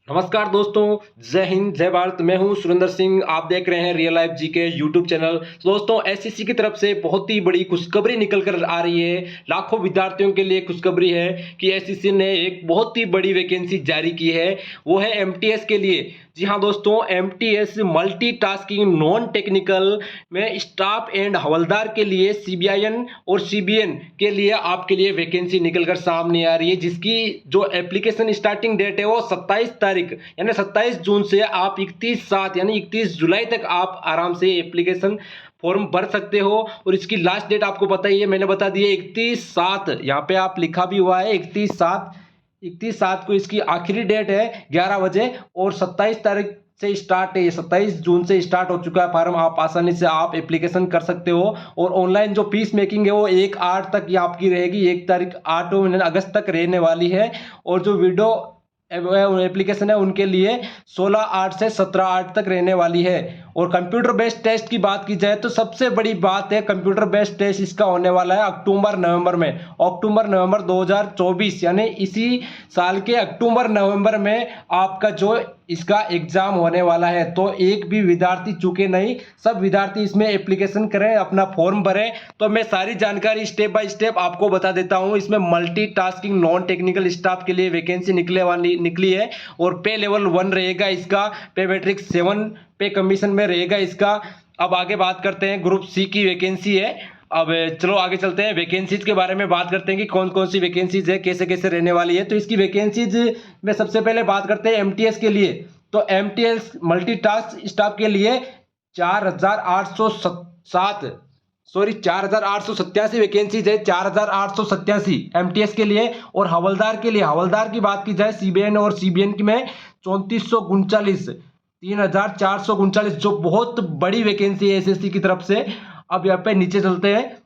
नमस्कार दोस्तों, जय हिंद जय भारत। मैं हूं सुरेंद्र सिंह। आप देख रहे हैं real life GK YouTube channel. तो दोस्तों, एसएससी की तरफ से बहुत ही बड़ी खुशखबरी निकल कर आ रही है। लाखों विद्यार्थियों के लिए खुशखबरी है कि एसएससी ने एक बहुत ही बड़ी वैकेंसी जारी की है। वो है एमटीएस के लिए। जी हाँ दोस्तों, एमटीएस मल्टीटास्किंग नॉन टेक्निकल में स्टाफ एंड हवलदार के लिए सीबीआईएन और सीबीएन के लिए आपके लिए वैकेंसी निकल कर सामने आ रही है, जिसकी जो एप्लीकेशन स्टार्टिंग डेट है वो 27 तारीख यानी 27 जून से आप 31/7 यानी 31 जुलाई तक आप आराम से एप्लीकेशन फॉर्म भर सकते हो। और इसकी लास्ट डेट आपको पता ही है, मैंने बता दी है 31/7। यहाँ पे आप लिखा भी हुआ है 31/7 को इसकी आखिरी डेट है 11 बजे। और 27 तारीख से स्टार्ट है, ये 27 जून से स्टार्ट हो चुका है फॉर्म। आप आसानी से आप एप्लीकेशन कर सकते हो। और ऑनलाइन जो फीस मेकिंग है वो 1/8 तक ये आपकी रहेगी, 1 अगस्त तक रहने वाली है। और जो वीडियो एप्लीकेशन है उनके लिए 16/8 से 17/8 तक रहने वाली है। और कंप्यूटर बेस्ड टेस्ट की बात की जाए तो सबसे बड़ी बात है, कंप्यूटर बेस्ड टेस्ट इसका होने वाला है अक्टूबर नवंबर 2024 यानी इसी साल के अक्टूबर नवंबर में आपका जो इसका एग्जाम होने वाला है। तो एक भी विद्यार्थी चूके नहीं, सब विद्यार्थी इसमें एप्लीकेशन करें, अपना फॉर्म भरें। तो मैं सारी जानकारी स्टेप बाय स्टेप आपको बता देता हूं। इसमें मल्टीटास्किंग नॉन टेक्निकल स्टाफ के लिए वैकेंसी निकली है। और पे लेवल 1 रहेगा इसका, पे मैट्रिक 7 पे कमीशन में रहेगा इसका। अब आगे बात करते हैं, ग्रुप सी की वैकेंसी है। अब चलो आगे चलते हैं, वैकेंसीज के बारे में बात करते हैं कि कौन कौन सी वैकेंसीज है, कैसे कैसे रहने वाली है। तो इसकी वैकेंसीज में सबसे पहले बात करते हैं एमटीएस के लिए। तो एमटीएस मल्टीटास्क स्टाफ के लिए 4,887 वैकेंसीज है, 4,887 एमटीएस के लिए। और हवलदार की बात की जाए सीबीएन और सीबीएन की में 3,439, जो बहुत बड़ी वैकेंसी है एसएससी की तरफ से। अब यहाँ पे नीचे चलते हैं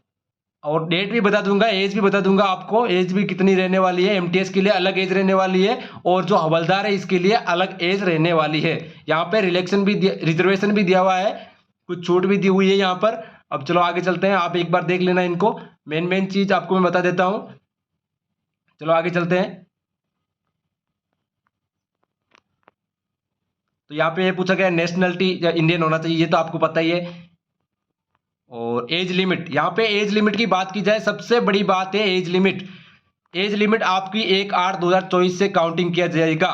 और डेट भी बता दूंगा, एज भी बता दूंगा आपको, एज भी कितनी रहने वाली है। एमटीएस के लिए अलग एज रहने वाली है और जो हवलदार है इसके लिए अलग एज रहने वाली है। यहाँ पे रिजर्वेशन भी दिया हुआ है, कुछ छूट भी दी हुई है यहाँ पर। अब चलो आगे चलते हैं, आप एक बार देख लेना इनको, मेन चीज आपको मैं बता देता हूं। चलो आगे चलते हैं। तो यहाँ पे पूछा गया नेशनलिटी या इंडियन होना चाहिए, ये तो आपको पता ही है। और एज लिमिट, यहाँ पे एज लिमिट की बात की जाए, सबसे बड़ी बात है एज लिमिट आपकी 1/8/2024 से काउंटिंग किया जाएगा।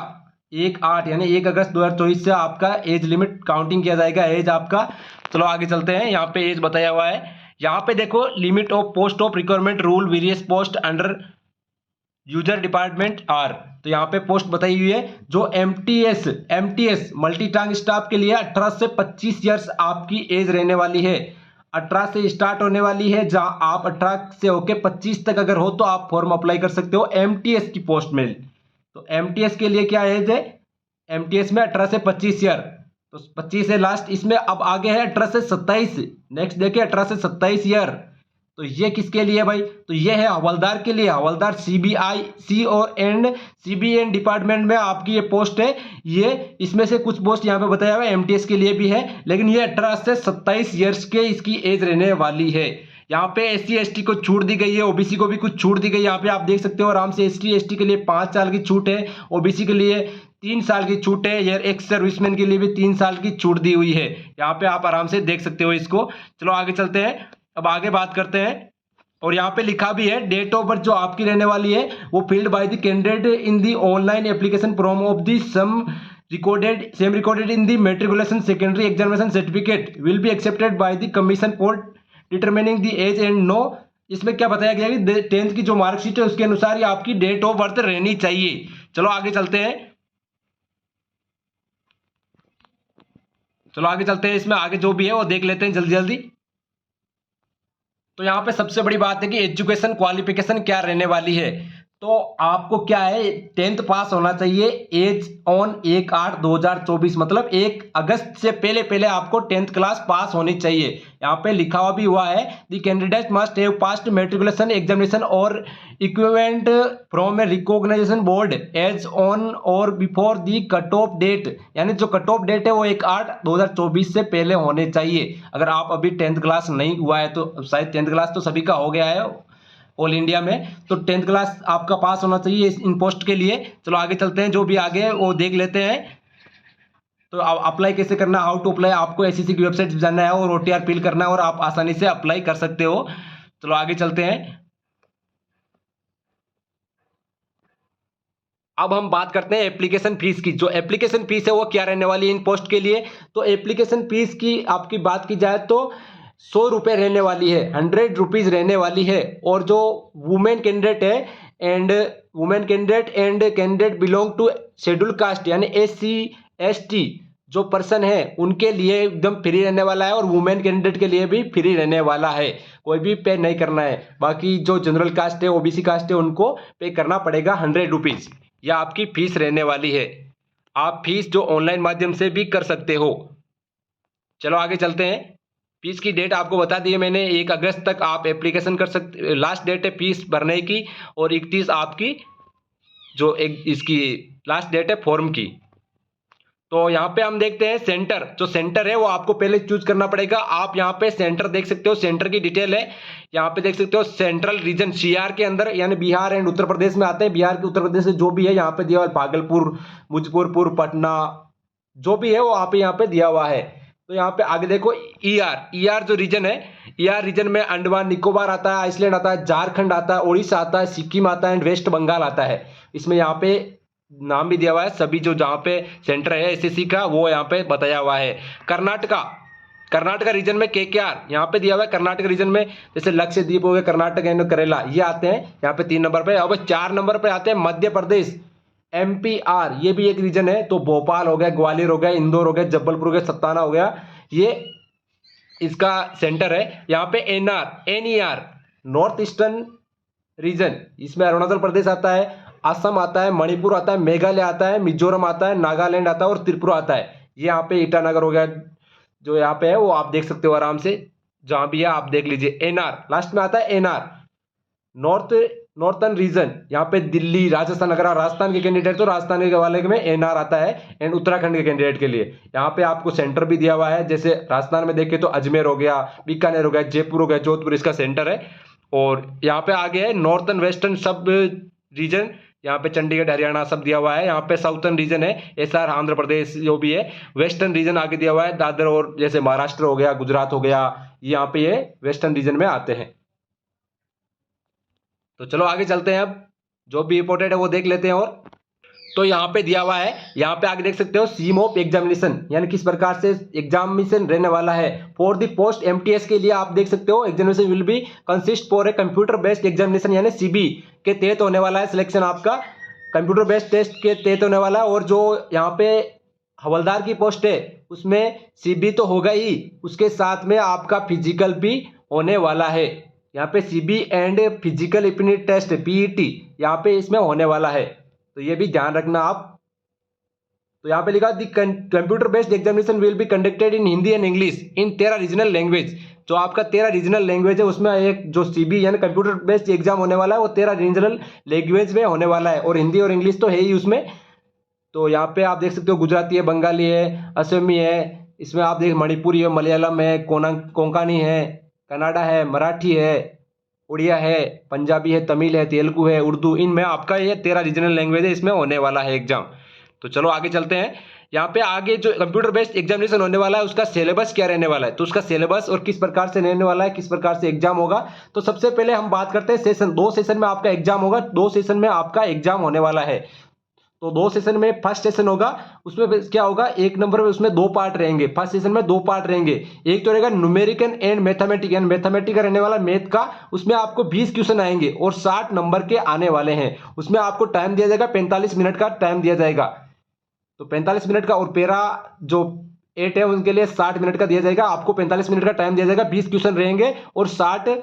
1/8 यानी 1 अगस्त 2024 से आपका एज लिमिट काउंटिंग किया जाएगा, एज आपका। चलो आगे चलते हैं, यहाँ पे एज बताया हुआ है। यहाँ पे देखो, limit of post of requirement rule various post under user department are. तो यहाँ पे पोस्ट बताई हुई है। जो एमटीएस मल्टीटास्क स्टाफ के लिए 18 से 25 ईयर्स आपकी एज रहने वाली है। 18 से स्टार्ट होने वाली है, जहां आप 18 से होके 25 तक अगर हो तो आप फॉर्म अप्लाई कर सकते हो एमटीएस की पोस्ट में। तो एमटीएस के लिए क्या एज है, एमटीएस में 18 से 25 ईयर, तो 25 है लास्ट इसमें। अब आगे है 18 से 27, नेक्स्ट देखिए 18 से 27 ईयर। तो ये किसके लिए भाई, तो ये है हवलदार के लिए। हवलदार सीबीआई और सीबीएन डिपार्टमेंट में आपकी ये पोस्ट है। ये इसमें से कुछ पोस्ट यहाँ पे बताया हुआ है एमटीएस के लिए भी है, लेकिन ये 18 से 27 ईयर्स के इसकी एज रहने वाली है। यहाँ पे एससी एसटी को छूट दी गई है, ओबीसी को भी कुछ छूट दी गई है। यहाँ पे आप देख सकते हो आराम से, एसटी एसटी के लिए 5 साल की छूट है, ओबीसी के लिए 3 साल की छूट है, या एक्स सर्विसमैन के लिए भी 3 साल की छूट दी हुई है। यहाँ पे आप आराम से देख सकते हो इसको। चलो आगे चलते हैं, अब आगे बात करते हैं। और यहाँ पे लिखा भी है, डेट ऑफ बर्थ जो आपकी रहने वाली है वो field by the candidate in the online application form of the same recorded in the matriculation secondary examination certificate will be accepted by the commission for determining the age and no. इसमें क्या बताया गया कि 10th की जो marksheet है उसके अनुसार ही आपकी डेट ऑफ बर्थ रहनी चाहिए। चलो आगे चलते हैं, इसमें आगे जो भी है वो देख लेते हैं जल्दी जल्दी। तो यहाँ पे सबसे बड़ी बात है कि एजुकेशन क्वालिफिकेशन क्या रहने वाली है। तो आपको क्या है, 10th पास होना चाहिए, एज ऑन 1/8/2024, मतलब 1 अगस्त से पहले आपको 10th क्लास पास होनी चाहिए। यहाँ पे लिखा हुआ भी हुआ है, the candidate must have passed matriculation examination or equivalent from a recognition board as on or before the cut off date, यानी जो कट ऑफ डेट है वो 1/8/2024 से पहले होने चाहिए। अगर आप अभी 10th क्लास नहीं हुआ है तो शायद 10th क्लास तो सभी का हो गया है, ऑल इंडिया में। तो 10th क्लास आपका पास होना चाहिए इन पोस्ट के लिए। चलो आगे चलते हैं, जो भी आगे है वो देख लेते हैं। तो अप्लाई कैसे करना, हाउ टू अप्लाई, आपको एसएससी की वेबसाइट जाना है और ओटीआर फिल करना है और आप आसानी से अप्लाई कर सकते हो। चलो आगे चलते हैं। अब हम बात करते हैं एप्लीकेशन फीस की। जो एप्लीकेशन फीस है वो क्या रहने वाली है इन पोस्ट के लिए। तो एप्लीकेशन फीस की आपकी बात की जाए तो 100 रुपये रहने वाली है, 100 रुपीज रहने वाली है। और जो वुमेन कैंडिडेट है and women candidate and candidate belong to schedule caste यानी SC ST जो पर्सन है उनके लिए एकदम फ्री रहने वाला है, और वुमेन कैंडिडेट के लिए भी फ्री रहने वाला है, कोई भी पे नहीं करना है। बाकी जो जनरल कास्ट है OBC कास्ट है उनको पे करना पड़ेगा 100 रुपीज, यह आपकी फीस रहने वाली है। आप फीस जो ऑनलाइन माध्यम से भी कर सकते हो। चलो आगे चलते हैं। फीस की डेट आपको बता दी है मैंने, 1 अगस्त तक आप एप्लीकेशन कर सकते, लास्ट डेट है फीस भरने की, और 31 आपकी जो एक इसकी लास्ट डेट है फॉर्म की। तो यहाँ पे हम देखते हैं सेंटर, जो सेंटर है वो आपको पहले चूज करना पड़ेगा। आप यहाँ पे सेंटर देख सकते हो, सेंटर की डिटेल है यहाँ पे देख सकते हो। सेंट्रल रीजन CR के अंदर यानी बिहार एंड उत्तर प्रदेश में आते हैं। बिहार के उत्तर प्रदेश से जो भी है यहाँ पे दिया हुआ है, भागलपुर, मुजफ्फरपुर, पटना जो भी है वो आप यहाँ पे दिया हुआ है। तो यहाँ पे आगे देखो ER जो रीजन है, ER रीजन में अंडमान निकोबार आता है, आइसलैंड आता है, झारखंड आता है, उड़ीसा आता है, सिक्किम आता है एंड वेस्ट बंगाल आता है। इसमें यहाँ पे नाम भी दिया हुआ है, सभी जो जहाँ पे सेंटर है SSC का वो यहाँ पे बताया हुआ है। कर्नाटका रीजन में KKR यहाँ पे दिया हुआ है। कर्नाटक रीजन में जैसे लक्षद्वीप हो गया, कर्नाटक एंड करेला ये आते हैं यहाँ पे 3 नंबर पे। अब 4 नंबर पे आते हैं मध्य प्रदेश MPR, ये भी एक रीजन है। तो भोपाल हो गया, ग्वालियर हो गया, इंदौर हो गया, जबलपुर हो गया, सत्ताना हो गया, ये इसका सेंटर है। यहाँ पे NER नॉर्थ ईस्टर्न रीजन, इसमें अरुणाचल प्रदेश आता है, असम आता है, मणिपुर आता है, मेघालय आता है, मिजोरम आता है, नागालैंड आता है और त्रिपुरा आता है। ये यहाँ पे ईटानगर हो गया जो यहाँ पे है वो आप देख सकते हो आराम से, जहां भी है आप देख लीजिए। NR लास्ट में आता है, NR नॉर्थर्न रीजन, यहाँ पे दिल्ली, राजस्थान, अगर राजस्थान के कैंडिडेट तो राजस्थान के वाले में NR आता है, एंड उत्तराखंड के कैंडिडेट के लिए यहाँ पे आपको सेंटर भी दिया हुआ है। जैसे राजस्थान में देखें तो अजमेर हो गया, बीकानेर हो गया, जयपुर हो गया, जोधपुर इसका सेंटर है। और यहाँ पे आगे है नॉर्थर्न वेस्टर्न सब रीजन, यहाँ पे चंडीगढ़, हरियाणा सब दिया हुआ है। यहाँ पे साउथर्न रीजन है SR आंध्र प्रदेश जो भी है। वेस्टर्न रीजन आगे दिया हुआ है, दादर और जैसे महाराष्ट्र हो गया, गुजरात हो गया, यहाँ पे ये वेस्टर्न रीजन में आते हैं। तो चलो आगे चलते हैं, अब जो भी इंपॉर्टेंट है वो देख लेते हैं। और तो यहाँ पे दिया हुआ है, यहाँ पे आगे देख सकते हो सीम ऑफ एग्जामिनेशन, यानी किस प्रकार से एग्जामिनेशन रहने वाला है। फॉर द पोस्ट MTS के लिए आप देख सकते हो examination will B consist for a computer based examination, यानी CB के तहत होने वाला है सिलेक्शन, आपका कंप्यूटर बेस्ड टेस्ट के तहत होने वाला है। और जो यहाँ पे हवलदार की पोस्ट है उसमें CB तो होगा ही, उसके साथ में आपका फिजिकल भी होने वाला है। यहाँ पे CB and physical ability test PET यहाँ पे इसमें होने वाला है, तो ये भी ध्यान रखना आप। तो यहाँ पे लिखा the computer based examination will be conducted in Hindi and English in 13 regional language. जो आपका 13 रीजनल लैंग्वेज है उसमें एक जो CB यानी कंप्यूटर बेस्ड एग्जाम होने वाला है वो 13 रीजनल लैंग्वेज में होने वाला है, और हिंदी और इंग्लिश तो है ही उसमें। तो यहाँ पे आप देख सकते हो गुजराती है, बंगाली है, असमी है, इसमें आप देख मणिपुरी है, मलयालम है, कोंकणी है, कन्नड़ा है, मराठी है, उड़िया है, पंजाबी है, तमिल है, तेलुगु है, उर्दू, इनमें आपका ये 13 रीजनल लैंग्वेज है, इसमें होने वाला है एग्जाम। तो चलो आगे चलते हैं। यहाँ पे आगे जो कंप्यूटर बेस्ड एग्जामिनेशन होने वाला है उसका सिलेबस क्या रहने वाला है, तो उसका सिलेबस और किस प्रकार से रहने वाला है, किस प्रकार से एग्जाम होगा। तो सबसे पहले हम बात करते हैं सेशन, 2 सेशन में आपका एग्जाम होगा, 2 सेशन में आपका एग्जाम होने वाला है। तो 2 सेशन में फर्स्ट सेशन होगा, उसमें क्या होगा, 1 नंबर में उसमें 2 पार्ट रहेंगे। फर्स्ट सेशन में 2 पार्ट रहेंगे, एक तो रहेगा numerical and mathematic, and mathematic का रहने वाला मैथ का, उसमें आपको 20 क्वेश्चन आएंगे और 60 नंबर के आने वाले हैं। उसमें आपको टाइम दिया जाएगा, 45 मिनट का टाइम दिया जाएगा। तो 45 मिनट का, और पैरा जो 8 है उनके लिए 60 मिनट का दिया जाएगा। आपको 45 मिनट का टाइम दिया जाएगा, 20 क्वेश्चन रहेंगे और 60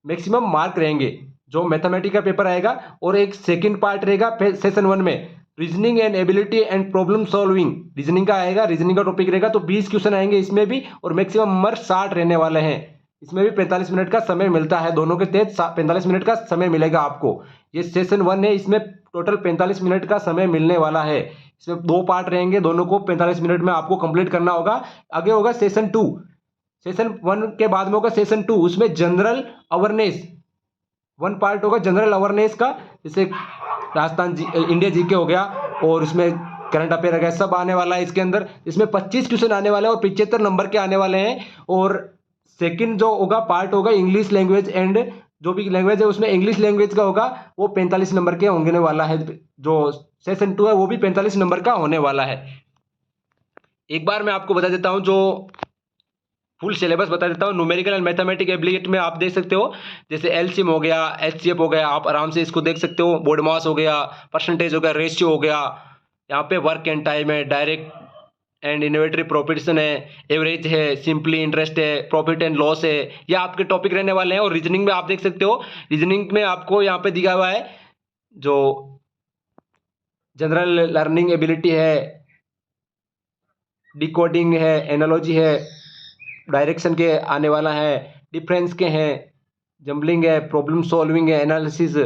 मैक्सिमम मार्क रहेंगे जो मैथमेटिक का पेपर आएगा। और एक सेकंड पार्ट रहेगा सेशन 1 में, reasoning and ability and problem solving, reasoning का आएगा, रीजनिंग का टॉपिक रहेगा। तो 20 क्वेश्चन आएंगे इसमें भी, और मैक्सिमम नंबर 60 रहने वाले हैं। इसमें भी 45 मिनट का समय मिलता है, दोनों के तहत 45 मिनट का समय मिलेगा आपको। ये सेशन 1 है, इसमें टोटल 45 मिनट का समय मिलने वाला है। इसमें 2 पार्ट रहेंगे, दोनों को 45 मिनट में आपको कंप्लीट करना होगा। आगे होगा सेशन 2, सेशन 1 के बाद में होगा सेशन 2, उसमें जनरल अवेयरनेस, वन पार्ट होगा जनरल अवेयरनेस का, जैसे राजस्थान इंडिया जीके हो गया, और उसमें करंट अफेयर हो गया, सब आने वाला है इसके अंदर। इसमें 25 क्वेश्चन आने वाले हैं और 75 नंबर के आने वाले हैं। और सेकंड जो होगा पार्ट होगा इंग्लिश लैंग्वेज एंड जो भी लैंग्वेज है उसमें इंग्लिश लैंग्वेज का होगा, वो 45 नंबर के होने वाला है। जो सेशन 2 है वो भी 45 नंबर का होने वाला है। एक बार मैं आपको बता देता हूं, जो फुल सिलेबस बता देता हूँ। न्यूमेरिकल एंड मैथमेटिक एबिलिटी में आप देख सकते हो, जैसे एलसीएम हो गया, एचसीएफ हो गया, आप आराम से इसको देख सकते हो। बोर्ड मास हो गया, परसेंटेज हो गया, रेशियो हो गया, यहाँ पे वर्क एंड टाइम है, डायरेक्ट एंड इनोवेटरी प्रोपोर्शन है, एवरेज है, सिंपली इंटरेस्ट है, प्रॉफिट एंड लॉस है, ये आपके टॉपिक रहने वाले हैं। और रीजनिंग में आप देख सकते हो, रीजनिंग में आपको यहाँ पे दिया हुआ है जो जनरल लर्निंग एबिलिटी है, डिकोडिंग है, एनालॉजी है, डायरेक्शन के आने वाला है, डिफरेंस के हैं, जम्बलिंग है, प्रॉब्लम सॉल्विंग है, एनालिसिस,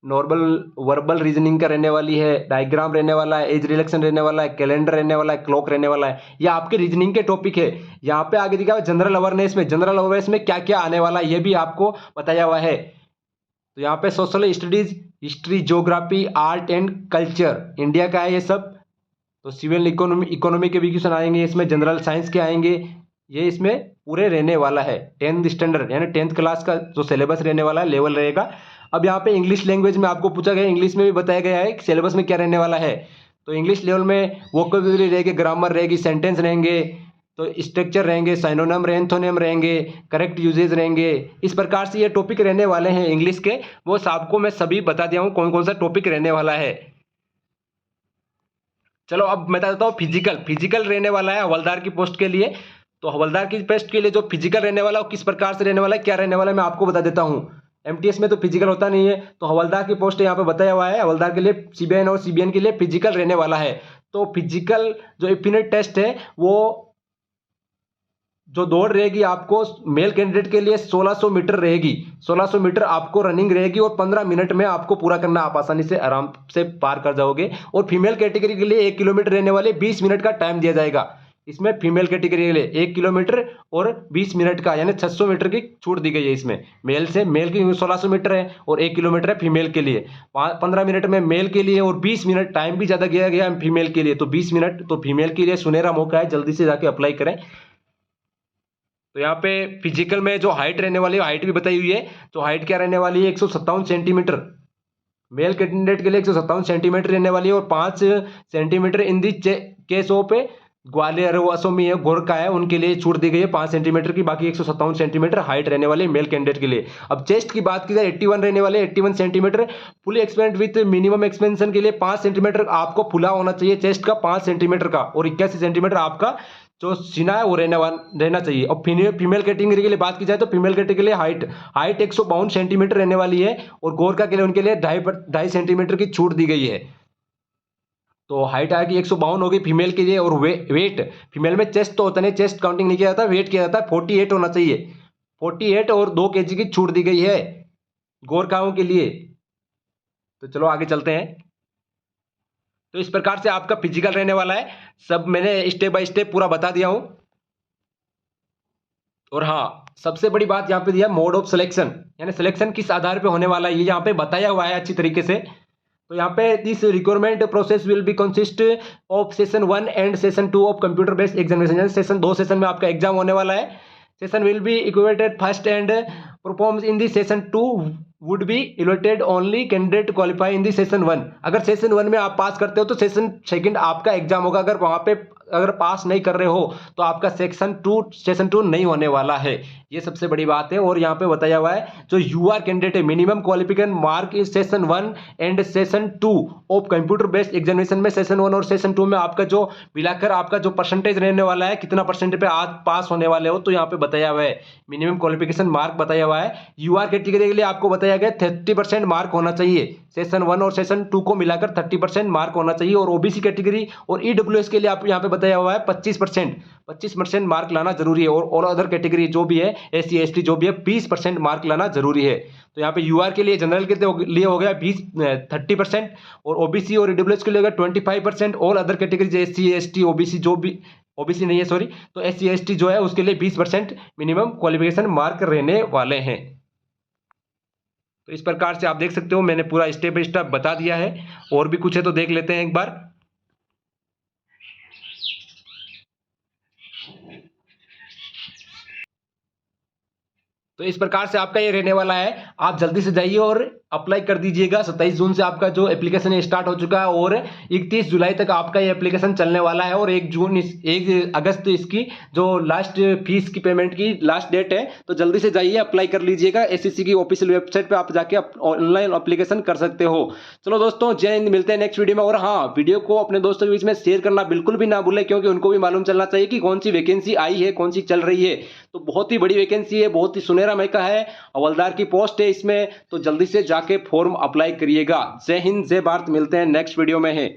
नॉर्मल वर्बल रीजनिंग का रहने वाली है, डायग्राम रहने वाला है, एज रिलेक्शन रहने वाला है, कैलेंडर रहने वाला है, क्लॉक रहने वाला है। ये आपके रीजनिंग के टॉपिक है। यहाँ पे आगे दिखा हुआ जनरल अवेयरनेस में, जनरल अवेयरनेस में क्या क्या आने वाला है ये भी आपको बताया हुआ है। तो यहाँ पे social studies, history, geography, art and culture India का है ये सब। तो सिविल इकोनॉमी के भी क्वेश्चन आएंगे इसमें, जनरल साइंस के आएंगे, ये इसमें पूरे रहने वाला है। 10th स्टैंडर्ड यानी 10th क्लास का जो सिलेबस रहने वाला है, लेवल रहेगा। अब यहाँ पे इंग्लिश लैंग्वेज में आपको पूछा गया, इंग्लिश में भी बताया गया है सिलेबस में क्या रहने वाला है। तो इंग्लिश लेवल में वोकैबुलरी रहेगी, ग्रामर रहेगी, सेंटेंस रहेंगे, तो स्ट्रक्चर रहेंगे, साइनोनिम एंथोनिम रहेंगे, करेक्ट यूजेज रहेंगे। इस प्रकार से ये टॉपिक रहने वाले हैं इंग्लिश के। वो आपको मैं सभी बता दिया हूँ कौन कौन सा टॉपिक रहने वाला है। चलो अब मैं बता देता हूँ फिजिकल रहने वाला है हवलदार की पोस्ट के लिए। तो हवलदार की पोस्ट के लिए जो फिजिकल रहने वाला है वो किस प्रकार से रहने वाला है, क्या रहने वाला है, मैं आपको बता देता हूँ। एमटीएस में तो फिजिकल होता नहीं है, तो हवलदार की पोस्ट यहाँ पे बताया हुआ है। हवलदार के लिए सीबीआई और सीबीएन के लिए फिजिकल रहने वाला है। तो फिजिकल जो एफिनिट टेस्ट है, वो जो दौड़ रहेगी आपको मेल कैंडिडेट के लिए 1600 मीटर रहेगी। 1600 मीटर आपको रनिंग रहेगी और 15 मिनट में आपको पूरा करना, आप आसानी से आराम से पार कर जाओगे। और फीमेल कैटेगरी के लिए 1 किलोमीटर रहने वाले 20 मिनट का टाइम दिया जाएगा। इसमें फीमेल कैटेगरी के लिए 1 किलोमीटर और 20 मिनट का यानी 600 मीटर की छूट दी गई है इसमें। मेल की 1600 मीटर है और 1 किलोमीटर है फीमेल के लिए। 15 मिनट में मेल के लिए और 20 मिनट टाइम भी ज़्यादा दिया गया है फीमेल के लिए, तो 20 मिनट तो फीमेल के लिए सुनहरा मौका है, जल्दी से जाके अप्लाई करें। तो यहाँ पे फिजिकल में जो हाइट रहने वाली है, हाइट भी बताई हुई है। तो हाइट क्या रहने वाली है, 157 सेंटीमीटर मेल कैंडिडेट के लिए 157 सेंटीमीटर रहने वाली है। और 5 centimetre in the case of Gwalior असोमी है गोरखा है, उनके लिए छूट दी गई है 5 सेंटीमीटर की। बाकी 157 सेंटीमीटर हाइट रहने वाली है मेल कैंडिडेट के लिए। अब चेस्ट की बात की जाए 81 रहने वाले, 81 centimetre. Fully expand with minimum expansion के लिए 5 सेंटीमीटर आपको खुला होना चाहिए चेस्ट का, 5 सेंटीमीटर का। और 81 सेंटीमीटर आपका जो सीना है वो रहना चाहिए। और फीमेल कैटेगरी के लिए बात की जाए तो फीमेल कैटेगरी के लिए हाइट 152 सेंटीमीटर रहने वाली है। और गोरखा के लिए उनके लिए 2.5 सेंटीमीटर की छूट दी गई है। तो हाइट आएगी 152 होगी फीमेल के लिए। और वेट फीमेल में चेस्ट तो होता नहीं, चेस्ट काउंटिंग नहीं किया जाता, वेट किया जाता है, 48 होना चाहिए। 48 और 2 kg की छूट दी गई है गोरखाओं के लिए। तो चलो आगे चलते हैं। तो इस प्रकार से आपका फिजिकल रहने वाला है, सब मैंने स्टेप बाय स्टेप पूरा बता दिया हूं। और हाँ, सबसे बड़ी बात यहाँ पे दिया मोड ऑफ सिलेक्शन, यानी सिलेक्शन किस आधार पे होने वाला है ये यहाँ पे बताया हुआ है अच्छी तरीके से। तो यहाँ पे this requirement process will be consist of session 1 and session 2 of computer based examination. यानी सेशन 2 सेशन में आपका एग्जाम होने वाला है। Session will be equated first and performs in the session 2 would be evaded only candidate qualify in the session 1। अगर session 1 में आप पास करते हो तो सेशन सेकंड आपका एग्जाम होगा। अगर वहां पे अगर पास नहीं कर रहे हो तो आपका सेशन 2 नहीं होने वाला है। ये सबसे बड़ी बात है। और यहाँ पे बताया हुआ है जो यूआर कैंडिडेट है, minimum qualification mark in session 1 and session 2 of computer based examination में सेशन 1 और सेशन 2 में आपका जो मिलाकर आपका जो परसेंटेज रहने वाला है, कितना परसेंट पे आज पास होने वाले हो, तो यहाँ पे बताया हुआ है मिनिमम क्वालिफिकेशन मार्क बताया हुआ है। यूआर कैटेगरी के लिए आपको बताया गया 30% मार्क होना चाहिए। सेशन 1 और सेशन 2 को मिलाकर 30% मार्क होना चाहिए। और ओबीसी कैटेगरी और ईडब्ल्यूएस के लिए आप यहाँ पे बताया हुआ है 25% मार्क लाना जरूरी है। और अदर कैटेगरी जो भी है, एससी एसटी जो भी है, 20% मार्क लाना जरूरी है। तो यहाँ पे यूआर के लिए जनरल के लिए हो गया 30% और ओबीसी और ईडब्ल्यूएस के लिए होगा 25%। All other category SC ST OBC जो भी ओबीसी नहीं है सॉरी, तो एससी एसटी जो है उसके लिए 20% मिनिमम क्वालिफिकेशन मार्क रहने वाले हैं। तो इस प्रकार से आप देख सकते हो मैंने पूरा स्टेप बाय स्टेप बता दिया है। और भी कुछ है तो देख लेते हैं एक बार। तो इस प्रकार से आपका ये रहने वाला है। आप जल्दी से जाइए और अप्लाई कर दीजिएगा। 27 जून से आपका जो एप्लीकेशन है स्टार्ट हो चुका है और 31 जुलाई तक आपका ये एप्लीकेशन चलने वाला है। और 1 अगस्त इसकी जो लास्ट फीस की पेमेंट की लास्ट डेट है। तो जल्दी से जाइए अप्लाई कर लीजिएगा। एसएससी की ऑफिशियल वेबसाइट पे आप जाके ऑनलाइन एप्लीकेशन कर सकते हो। चलो दोस्तों, जय हिंद, मिलते हैं नेक्स्ट वीडियो में। और हाँ, वीडियो को अपने दोस्तों के बीच में शेयर करना बिल्कुल भी ना भूलें, क्योंकि उनको भी मालूम चलना चाहिए कि कौन सी वैकेंसी आई है, कौन सी चल रही है। तो बहुत ही बड़ी वैकेंसी है, बहुत ही सुनहरा मौका है, हवलदार की पोस्ट है इसमें। तो जल्दी से जाके फॉर्म अप्लाई करिएगा। जय हिंद, जय भारत, मिलते हैं नेक्स्ट वीडियो में है।